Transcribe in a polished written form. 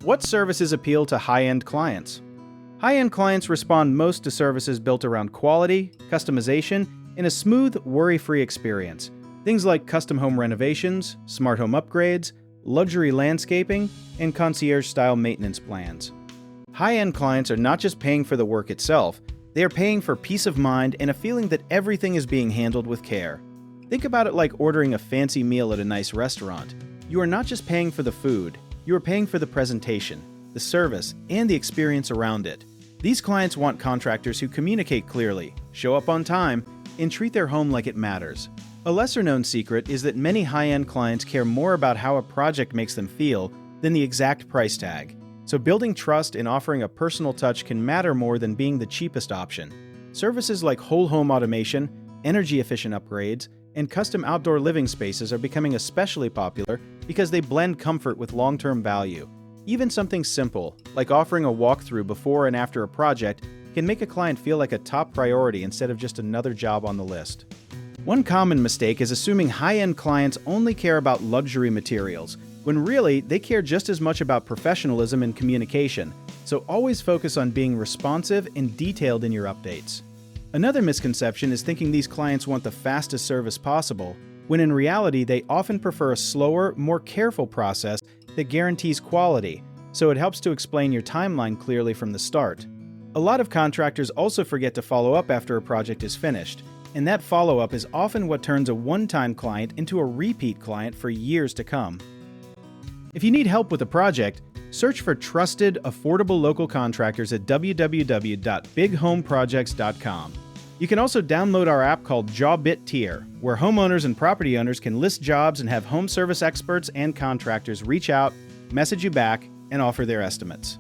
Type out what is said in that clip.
What services appeal to high-end clients? High-end clients respond most to services built around quality, customization, and a smooth, worry-free experience. Things like custom home renovations, smart home upgrades, luxury landscaping, and concierge-style maintenance plans. High-end clients are not just paying for the work itself, they are paying for peace of mind and a feeling that everything is being handled with care. Think about it like ordering a fancy meal at a nice restaurant. You are not just paying for the food, you are paying for the presentation, the service, and the experience around it. These clients want contractors who communicate clearly, show up on time, and treat their home like it matters. A lesser-known secret is that many high-end clients care more about how a project makes them feel than the exact price tag. So building trust and offering a personal touch can matter more than being the cheapest option. Services like whole home automation, energy-efficient upgrades, and custom outdoor living spaces are becoming especially popular because they blend comfort with long-term value. Even something simple, like offering a walkthrough before and after a project, can make a client feel like a top priority instead of just another job on the list. One common mistake is assuming high-end clients only care about luxury materials, when really they care just as much about professionalism and communication, so always focus on being responsive and detailed in your updates. Another misconception is thinking these clients want the fastest service possible, when in reality they often prefer a slower, more careful process that guarantees quality, so it helps to explain your timeline clearly from the start. A lot of contractors also forget to follow up after a project is finished, and that follow-up is often what turns a one-time client into a repeat client for years to come. If you need help with a project, search for trusted, affordable local contractors at www.bighomeprojects.com. You can also download our app called JobBit Tier, where homeowners and property owners can list jobs and have home service experts and contractors reach out, message you back, and offer their estimates.